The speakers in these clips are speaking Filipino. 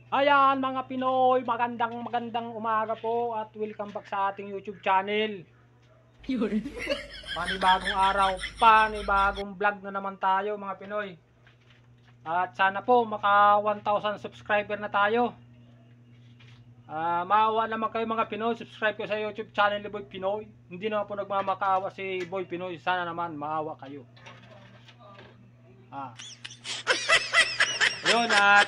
Ayan mga Pinoy, magandang umaga po at welcome back sa ating YouTube channel. Panibagong araw, panibagong vlog na naman tayo mga Pinoy. At sana po maka 1,000 subscriber na tayo. Maawa naman kayo mga Pinoy, subscribe kayo sa YouTube channel ni Boy Pinoy. Hindi naman po nagmamakaawa si Boy Pinoy, sana naman maawa kayo. Yun at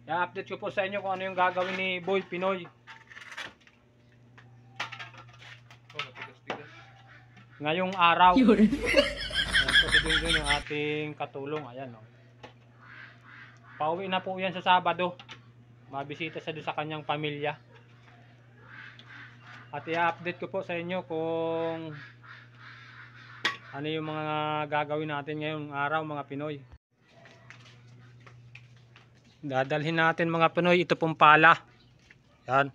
i-update ko po sa inyo kung ano yung gagawin ni Boy Pinoy ngayong araw. Ayan po si Dun yung ating katulong. Ayan o. Pauwi na po yan sa Sabado. Mabisita siya doon sa kanyang pamilya. At i-update ko po sa inyo kung ano yung mga gagawin natin ngayong araw mga Pinoy. Dadalhin natin mga Pinoy ito pong pala. Yan.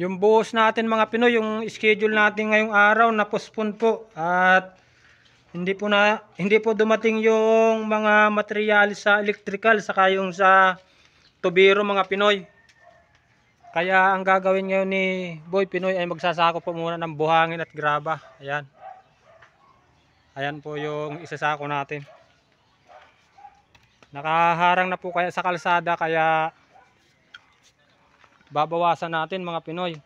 Yung buhos natin mga Pinoy, yung schedule natin ngayong araw na postpone po at hindi po dumating yung mga materials sa electrical saka yung sa tubero mga Pinoy. Kaya ang gagawin ngayon ni Boy Pinoy ay magsasako po muna ng buhangin at graba. Ayan. Ayan po yung isasako natin. Nakaharang na po kaya sa kalsada kaya babawasan natin mga Pinoy.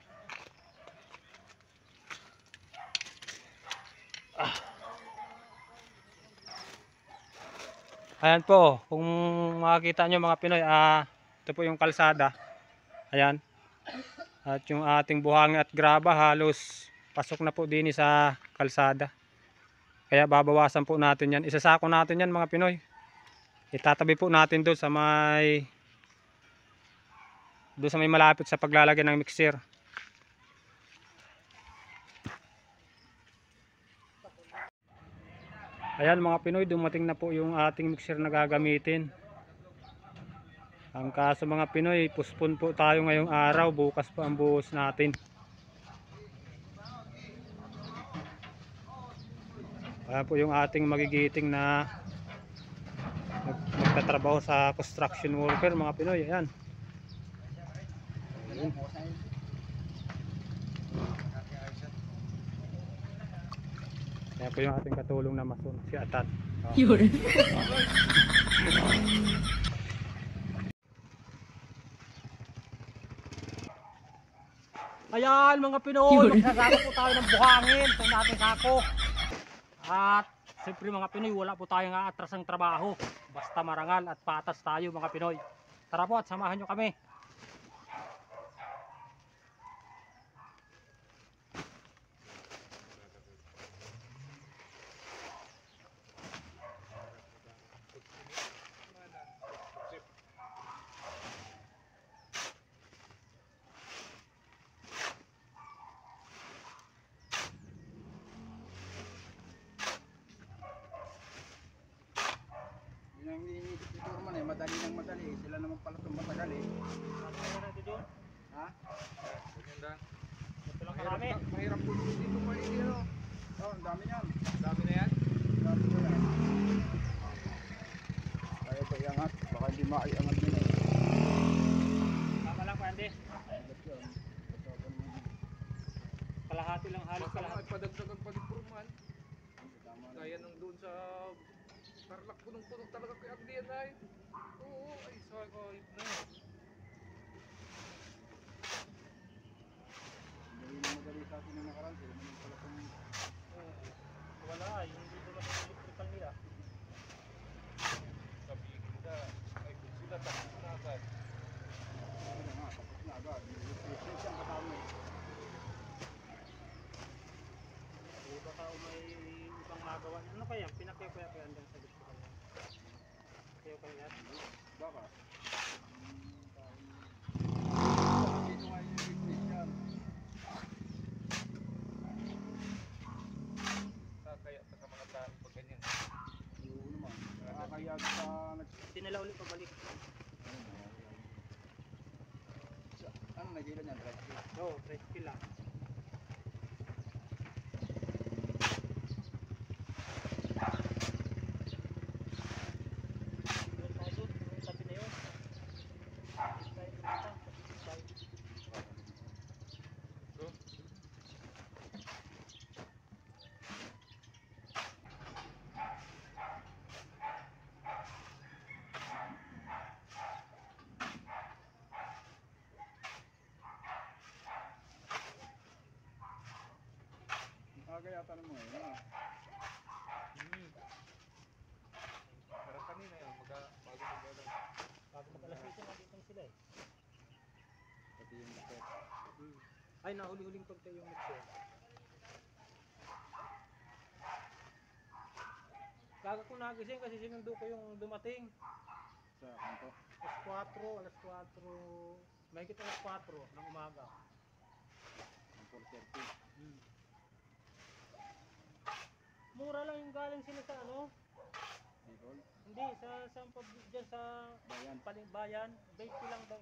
Ayan po, kung makikita nyo mga Pinoy, ito po yung kalsada. Ayan. At yung ating buhangin at graba halos pasok na po din sa kalsada. Kaya babawasan po natin yan. Isasako natin yan mga Pinoy. Itatabi po natin doon sa may malapit sa paglalagyan ng mixer. Ayan mga Pinoy, dumating na po yung ating mixer na gagamitin. Ang kaso mga Pinoy, postpone po tayo ngayong araw, bukas po ang buhos natin. Ayan po yung ating magigiting na magtatrabaho sa construction worker mga Pinoy. Ayan. Ayan po yung ating katulong na mason, si Atat. Ayan mga Pinoy, magsasako po tayo ng buhangin sa nating sako. At siyempre mga Pinoy, wala po tayong aatras ng trabaho. Basta marangal at patas tayo mga Pinoy. Tara po at samahan nyo kami. Yung iniisip ni Turman madali ng madali. Sila naman pala itong matagal eh. Ha? Ito lang karami. Mahirap po dito pa hindi ano. Oh, ang dami yan. Dami na yan? Dami na yan. Kaya ito iangat. Baka hindi maiangat nila. Tama lang Andy. Kalahati lang, halos Baka kalahati. ay padagdagan pa ni Purman. Kaya nung doon sa Tarlac, punong-punong talaga kay Andy yan ay. Oo, ay sabi ko, na. Hindi na madali sa atin yung nakaraan. Sila naman pala itong Wala, hindi ko lang electrical nila. Sabihin nila, ay kung sila tapos na agad. ano nga, tapos na agad. Yung siyang kasama eh. Baka may ibang magawa. Ano kaya? Pinakyaw-kaya hanggang sa gusto kanya. Kaya Baka. Dito nga yung request yan. Kaya sa mga tao pag ganyan. Oo naman. Nakakayag sa Hindi nila ulit pabalik. ano nagilan yan? Drive thru? Oo, tricycle lang. yata ng mga yun. Hmm. Pero kanina yan, bago mag-alam. Bago mag-alas 8 nandito sila eh. Pati yung mixer. Ay, nahuli-huling pagka yung mixer. Kaga ko nagising kasi sinundo ko yung dumating. Sa kanto. Alas 4, mahigit alas 4 ng umaga. Ang 4:30. Mura lang yung galing sila sa ano? Bicol. Hindi, sa dyan sa Bayan. bayan, 20 lang daw